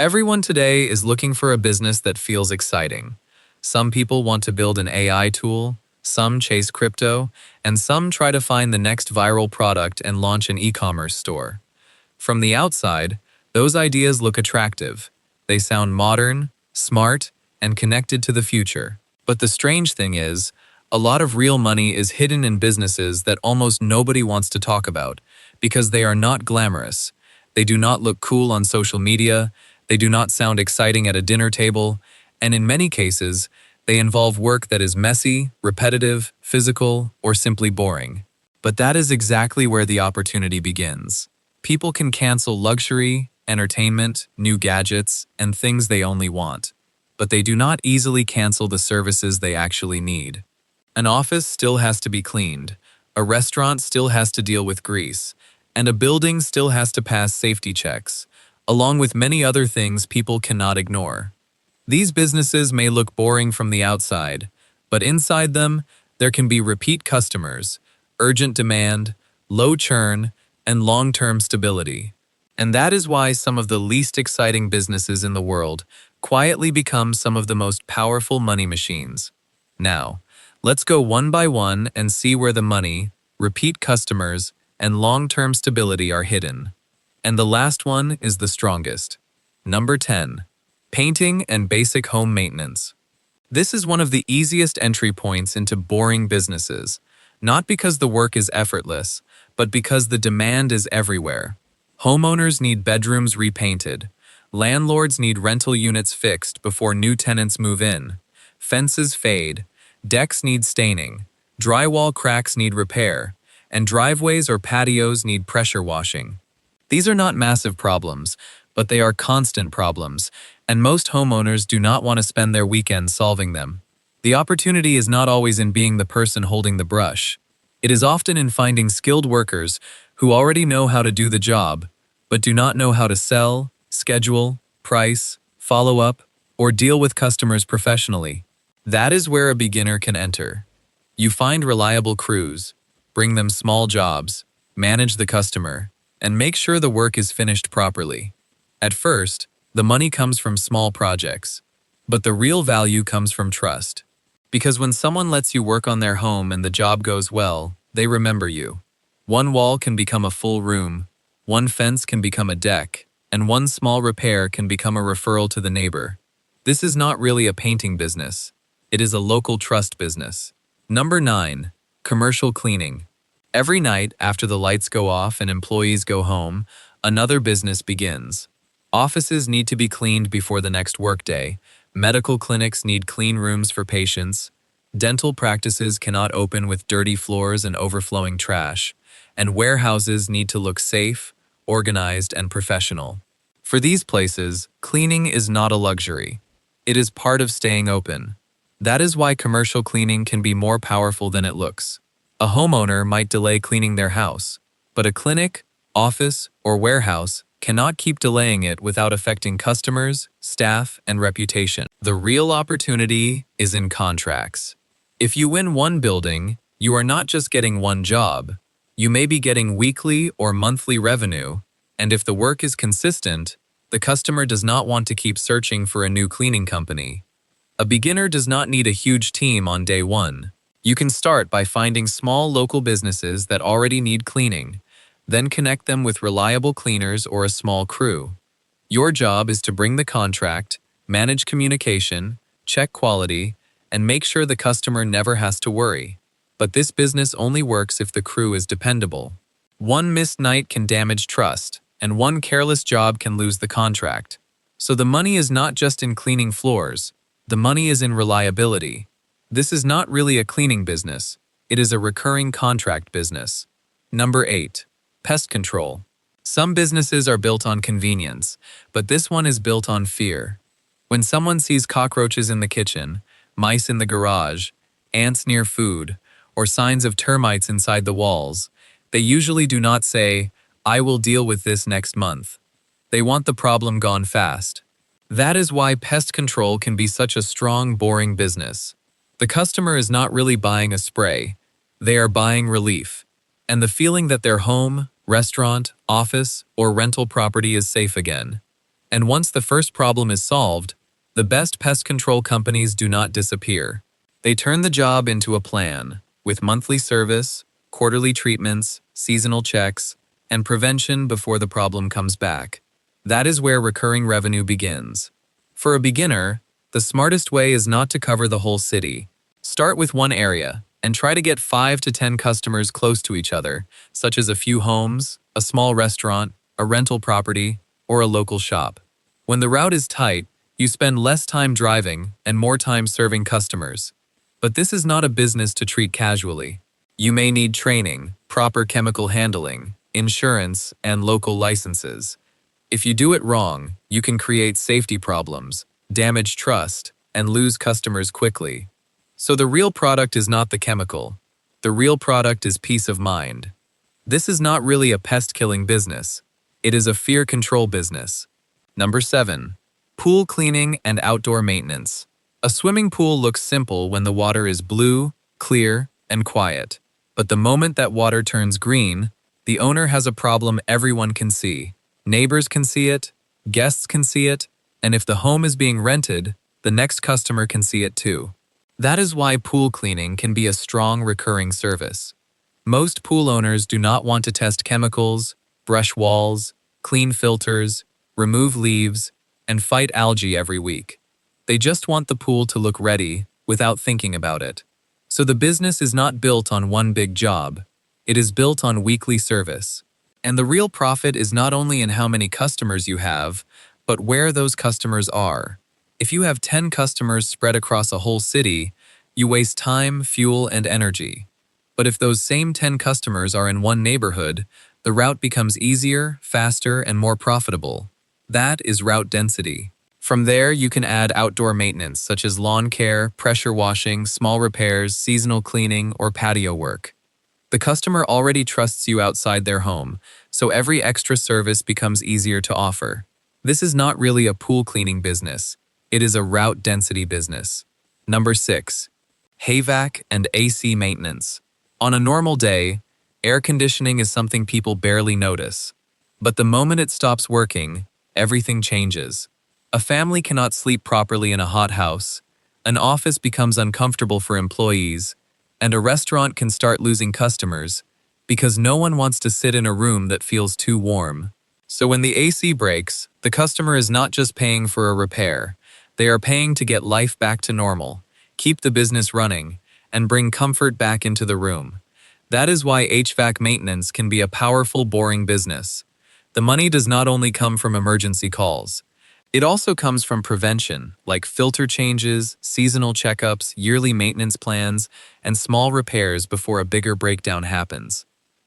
Everyone today is looking for a business that feels exciting. Some people want to build an AI tool, some chase crypto, and some try to find the next viral product and launch an e-commerce store. From the outside, those ideas look attractive. They sound modern, smart, and connected to the future. But the strange thing is, a lot of real money is hidden in businesses that almost nobody wants to talk about because they are not glamorous. They do not look cool on social media, they do not sound exciting at a dinner table, and in many cases, they involve work that is messy, repetitive, physical, or simply boring. But that is exactly where the opportunity begins. People can cancel luxury, entertainment, new gadgets, and things they only want. But they do not easily cancel the services they actually need. An office still has to be cleaned, a restaurant still has to deal with grease, and a building still has to pass safety checks, along with many other things people cannot ignore. These businesses may look boring from the outside, but inside them, there can be repeat customers, urgent demand, low churn, and long-term stability. And that is why some of the least exciting businesses in the world quietly become some of the most powerful money machines. Now, let's go one by one and see where the money, repeat customers, and long-term stability are hidden. And the last one is the strongest. Number 10. Painting and basic home maintenance. This is one of the easiest entry points into boring businesses, not because the work is effortless, but because the demand is everywhere. Homeowners need bedrooms repainted. Landlords need rental units fixed before new tenants move in. Fences fade. Decks need staining. Drywall cracks need repair. And driveways or patios need pressure washing. These are not massive problems, but they are constant problems, and most homeowners do not want to spend their weekends solving them. The opportunity is not always in being the person holding the brush. It is often in finding skilled workers who already know how to do the job, but do not know how to sell, schedule, price, follow up, or deal with customers professionally. That is where a beginner can enter. You find reliable crews, bring them small jobs, manage the customer, and make sure the work is finished properly. At first, the money comes from small projects, but the real value comes from trust. Because when someone lets you work on their home and the job goes well, they remember you. One wall can become a full room, one fence can become a deck, and one small repair can become a referral to the neighbor. This is not really a painting business. It is a local trust business. Number 9. Commercial cleaning. Every night after the lights go off and employees go home, another business begins. Offices need to be cleaned before the next workday. Medical clinics need clean rooms for patients. Dental practices cannot open with dirty floors and overflowing trash. And warehouses need to look safe, organized, and professional. For these places, cleaning is not a luxury. It is part of staying open. That is why commercial cleaning can be more powerful than it looks. A homeowner might delay cleaning their house, but a clinic, office, or warehouse cannot keep delaying it without affecting customers, staff, and reputation. The real opportunity is in contracts. If you win one building, you are not just getting one job. You may be getting weekly or monthly revenue, and if the work is consistent, the customer does not want to keep searching for a new cleaning company. A beginner does not need a huge team on day one. You can start by finding small local businesses that already need cleaning, then connect them with reliable cleaners or a small crew. Your job is to bring the contract, manage communication, check quality, and make sure the customer never has to worry. But this business only works if the crew is dependable. One missed night can damage trust, and one careless job can lose the contract. So the money is not just in cleaning floors, the money is in reliability. This is not really a cleaning business, it is a recurring contract business. Number 8. Pest control. Some businesses are built on convenience, but this one is built on fear. When someone sees cockroaches in the kitchen, mice in the garage, ants near food, or signs of termites inside the walls, they usually do not say, "I will deal with this next month." They want the problem gone fast. That is why pest control can be such a strong, boring business. The customer is not really buying a spray, they are buying relief, and the feeling that their home, restaurant, office, or rental property is safe again. And once the first problem is solved, the best pest control companies do not disappear. They turn the job into a plan, with monthly service, quarterly treatments, seasonal checks, and prevention before the problem comes back. That is where recurring revenue begins. For a beginner, the smartest way is not to cover the whole city. Start with one area and try to get 5 to 10 customers close to each other, such as a few homes, a small restaurant, a rental property, or a local shop. When the route is tight, you spend less time driving and more time serving customers. But this is not a business to treat casually. You may need training, proper chemical handling, insurance, and local licenses. If you do it wrong, you can create safety problems, damage trust, and lose customers quickly. So the real product is not the chemical. The real product is peace of mind. This is not really a pest-killing business. It is a fear control business. Number 7. Pool cleaning and outdoor maintenance. A swimming pool looks simple when the water is blue, clear, and quiet. But the moment that water turns green, the owner has a problem everyone can see. Neighbors can see it, guests can see it, and if the home is being rented, the next customer can see it too. That is why pool cleaning can be a strong recurring service. Most pool owners do not want to test chemicals, brush walls, clean filters, remove leaves, and fight algae every week. They just want the pool to look ready without thinking about it. So the business is not built on one big job. It is built on weekly service. And the real profit is not only in how many customers you have, but where those customers are. If you have 10 customers spread across a whole city, you waste time, fuel, and energy. But if those same 10 customers are in one neighborhood, the route becomes easier, faster, and more profitable. That is route density. From there, you can add outdoor maintenance such as lawn care, pressure washing, small repairs, seasonal cleaning, or patio work. The customer already trusts you outside their home, so every extra service becomes easier to offer. This is not really a pool cleaning business. It is a route density business. Number 6. HVAC and AC maintenance. On a normal day, air conditioning is something people barely notice. But the moment it stops working, everything changes. A family cannot sleep properly in a hot house, an office becomes uncomfortable for employees, and a restaurant can start losing customers because no one wants to sit in a room that feels too warm. So when the AC breaks, the customer is not just paying for a repair. They are paying to get life back to normal, keep the business running, and bring comfort back into the room. That is why HVAC maintenance can be a powerful, boring business. The money does not only come from emergency calls. It also comes from prevention, like filter changes, seasonal checkups, yearly maintenance plans, and small repairs before a bigger breakdown happens.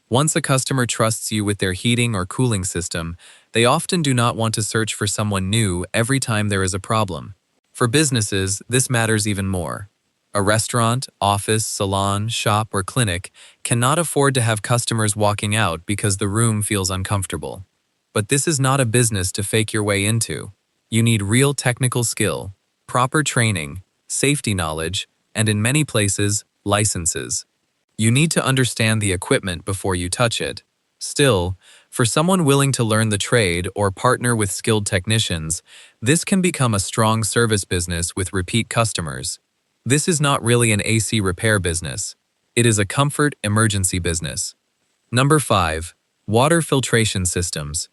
Once a customer trusts you with their heating or cooling system, they often do not want to search for someone new every time there is a problem. For businesses, this matters even more. A restaurant, office, salon, shop, or clinic cannot afford to have customers walking out because the room feels uncomfortable. But this is not a business to fake your way into. You need real technical skill, proper training, safety knowledge, and in many places, licenses. You need to understand the equipment before you touch it. Still, for someone willing to learn the trade or partner with skilled technicians, this can become a strong service business with repeat customers. This is not really an AC repair business. It is a comfort emergency business. Number 5. Water filtration systems.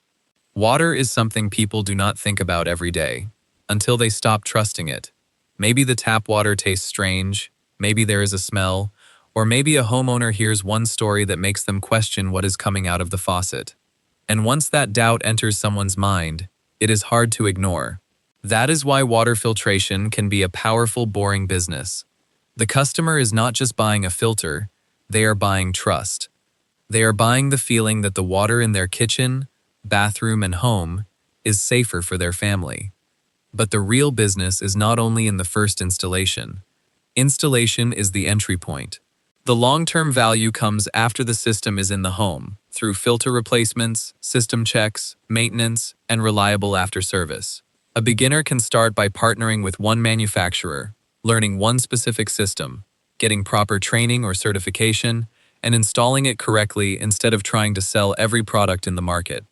Water is something people do not think about every day, until they stop trusting it. Maybe the tap water tastes strange, maybe there is a smell, or maybe a homeowner hears one story that makes them question what is coming out of the faucet. And once that doubt enters someone's mind, it is hard to ignore. That is why water filtration can be a powerful, boring business. The customer is not just buying a filter, they are buying trust. They are buying the feeling that the water in their kitchen, bathroom, and home is safer for their family. But the real business is not only in the first installation. Installation is the entry point. The long-term value comes after the system is in the home, through filter replacements, system checks, maintenance, and reliable after-service. A beginner can start by partnering with one manufacturer, learning one specific system, getting proper training or certification, and installing it correctly instead of trying to sell every product in the market.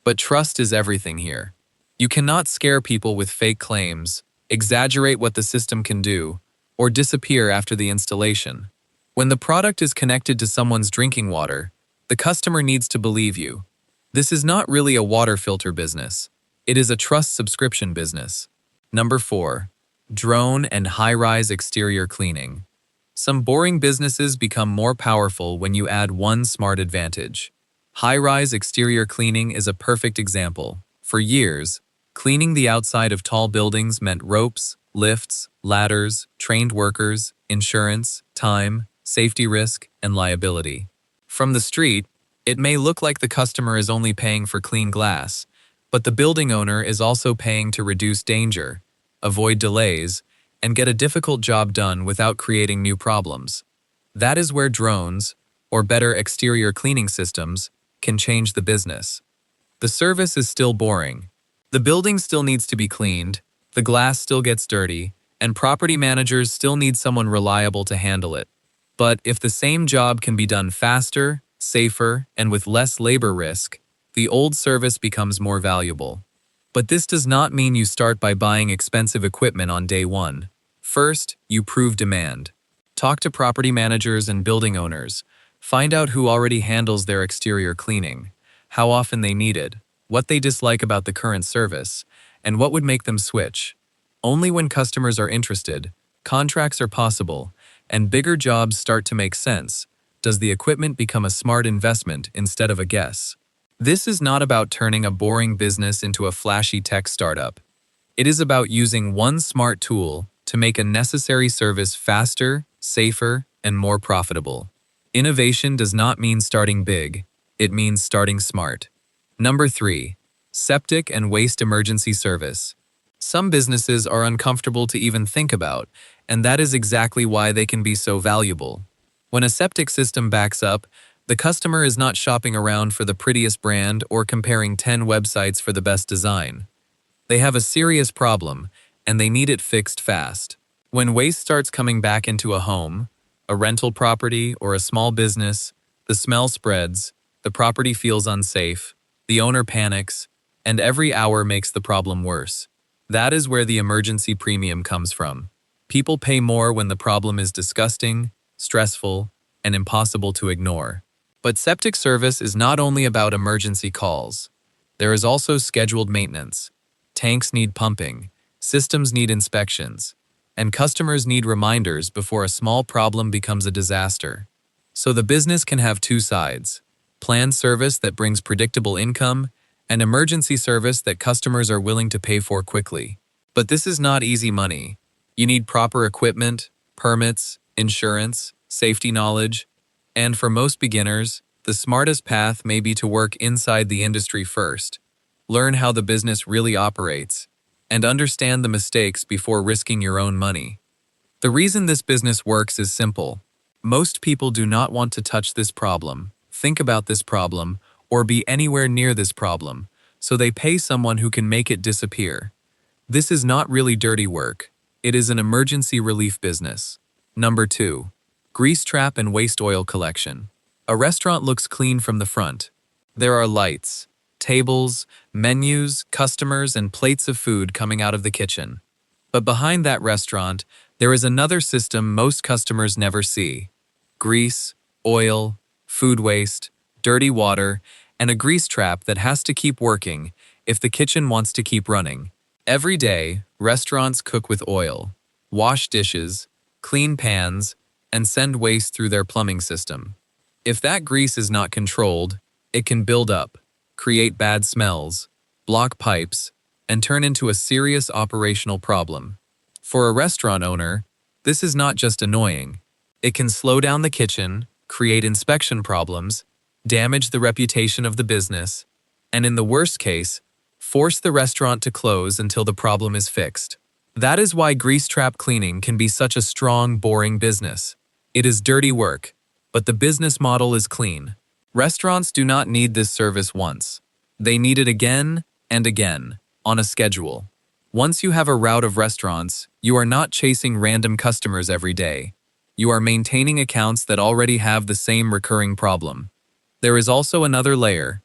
But trust is everything here. You cannot scare people with fake claims, exaggerate what the system can do, or disappear after the installation. When the product is connected to someone's drinking water, the customer needs to believe you. This is not really a water filter business. It is a trust subscription business. Number 4. Drone and high-rise exterior cleaning. Some boring businesses become more powerful when you add one smart advantage. High-rise exterior cleaning is a perfect example. For years, cleaning the outside of tall buildings meant ropes, lifts, ladders, trained workers, insurance, time, safety risk, and liability. From the street, it may look like the customer is only paying for clean glass, but the building owner is also paying to reduce danger, avoid delays, and get a difficult job done without creating new problems. That is where drones, or better exterior cleaning systems, can change the business. The service is still boring. The building still needs to be cleaned, the glass still gets dirty, and property managers still need someone reliable to handle it. But if the same job can be done faster, safer, and with less labor risk, the old service becomes more valuable. But this does not mean you start by buying expensive equipment on day one. First, you prove demand. Talk to property managers and building owners. Find out who already handles their exterior cleaning, how often they need it, what they dislike about the current service, and what would make them switch. Only when customers are interested, contracts are possible, and bigger jobs start to make sense, does the equipment become a smart investment instead of a guess. This is not about turning a boring business into a flashy tech startup. It is about using one smart tool to make a necessary service faster, safer, and more profitable. Innovation does not mean starting big, it means starting smart. Number 3. Septic and waste emergency service. Some businesses are uncomfortable to even think about, and that is exactly why they can be so valuable. When a septic system backs up, the customer is not shopping around for the prettiest brand or comparing 10 websites for the best design. They have a serious problem, and they need it fixed fast. When waste starts coming back into a home, a rental property, or a small business, the smell spreads, the property feels unsafe, the owner panics, and every hour makes the problem worse. That is where the emergency premium comes from. People pay more when the problem is disgusting, stressful, and impossible to ignore. But septic service is not only about emergency calls. There is also scheduled maintenance. Tanks need pumping, systems need inspections, and customers need reminders before a small problem becomes a disaster. So the business can have two sides: planned service that brings predictable income, and emergency service that customers are willing to pay for quickly. But this is not easy money. You need proper equipment, permits, insurance, safety knowledge, and for most beginners, the smartest path may be to work inside the industry first. Learn how the business really operates, and understand the mistakes before risking your own money. The reason this business works is simple. Most people do not want to touch this problem, think about this problem, or be anywhere near this problem, so they pay someone who can make it disappear. This is not really dirty work. It is an emergency relief business. Number 2. Grease trap and waste oil collection. A restaurant looks clean from the front. There are lights, tables, menus, customers, and plates of food coming out of the kitchen. But behind that restaurant, there is another system most customers never see. Grease, oil, food waste, dirty water, and a grease trap that has to keep working if the kitchen wants to keep running. Every day, restaurants cook with oil, wash dishes, clean pans, and send waste through their plumbing system. If that grease is not controlled, it can build up, create bad smells, block pipes, and turn into a serious operational problem. For a restaurant owner, this is not just annoying. It can slow down the kitchen, create inspection problems, damage the reputation of the business, and in the worst case, force the restaurant to close until the problem is fixed. That is why grease trap cleaning can be such a strong, boring business. It is dirty work, but the business model is clean. Restaurants do not need this service once. They need it again and again, on a schedule. Once you have a route of restaurants, you are not chasing random customers every day. You are maintaining accounts that already have the same recurring problem. There is also another layer.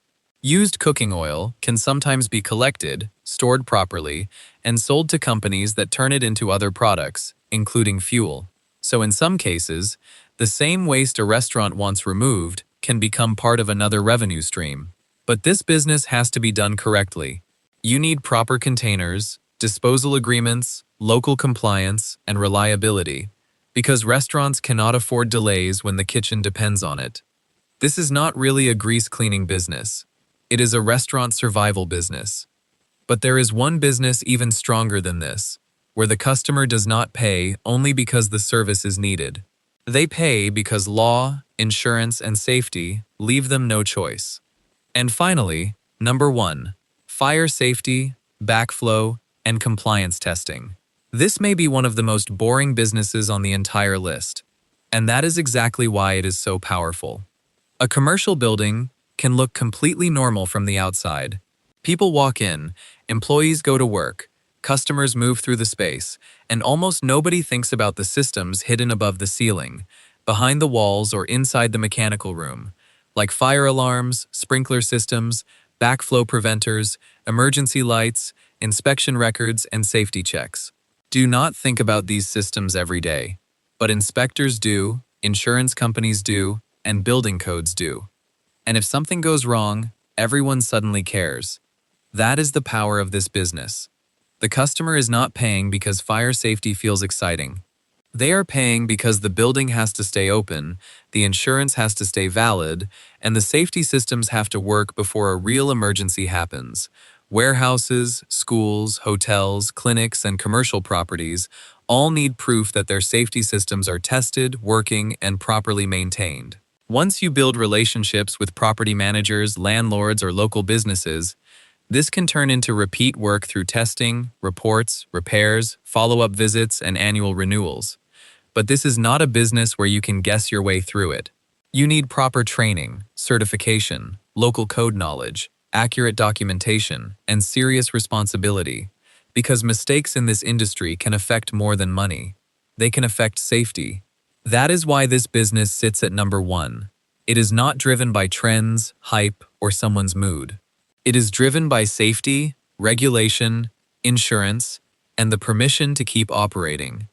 Used cooking oil can sometimes be collected, stored properly, and sold to companies that turn it into other products, including fuel. So in some cases, the same waste a restaurant wants removed can become part of another revenue stream. But this business has to be done correctly. You need proper containers, disposal agreements, local compliance, and reliability, because restaurants cannot afford delays when the kitchen depends on it. This is not really a grease cleaning business. It is a restaurant survival business. But there is one business even stronger than this, where the customer does not pay only because the service is needed. They pay because law, insurance, and safety leave them no choice. And finally, number 1, fire safety, backflow, and compliance testing. This may be one of the most boring businesses on the entire list, and that is exactly why it is so powerful. A commercial building can look completely normal from the outside. People walk in, employees go to work, customers move through the space, and almost nobody thinks about the systems hidden above the ceiling, behind the walls, or inside the mechanical room, like fire alarms, sprinkler systems, backflow preventers, emergency lights, inspection records, and safety checks. Do not think about these systems every day, but inspectors do, insurance companies do, and building codes do. And if something goes wrong, everyone suddenly cares. That is the power of this business. The customer is not paying because fire safety feels exciting. They are paying because the building has to stay open, the insurance has to stay valid, and the safety systems have to work before a real emergency happens. Warehouses, schools, hotels, clinics, and commercial properties all need proof that their safety systems are tested, working, and properly maintained. Once you build relationships with property managers, landlords, or local businesses, this can turn into repeat work through testing, reports, repairs, follow-up visits, and annual renewals. But this is not a business where you can guess your way through it. You need proper training, certification, local code knowledge, accurate documentation, and serious responsibility, because mistakes in this industry can affect more than money. They can affect safety. That is why this business sits at number 1. It is not driven by trends, hype, or someone's mood. It is driven by safety, regulation, insurance, and the permission to keep operating.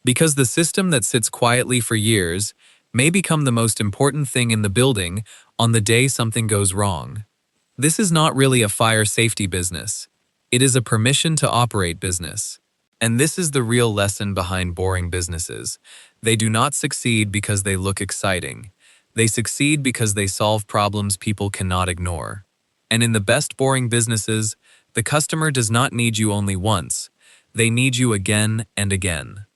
Because the system that sits quietly for years may become the most important thing in the building on the day something goes wrong. This is not really a fire safety business. It is a permission to operate business. And this is the real lesson behind boring businesses. They do not succeed because they look exciting. They succeed because they solve problems people cannot ignore. And in the best boring businesses, the customer does not need you only once. They need you again and again.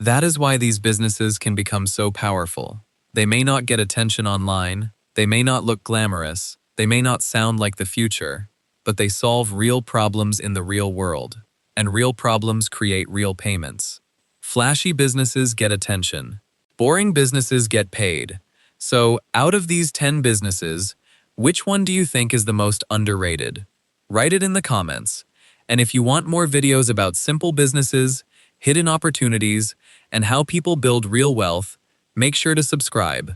That is why these businesses can become so powerful. They may not get attention online, they may not look glamorous, they may not sound like the future, but they solve real problems in the real world. And real problems create real payments. Flashy businesses get attention. Boring businesses get paid. So, out of these 10 businesses, which one do you think is the most underrated? Write it in the comments. And if you want more videos about simple businesses, hidden opportunities, and how people build real wealth, make sure to subscribe.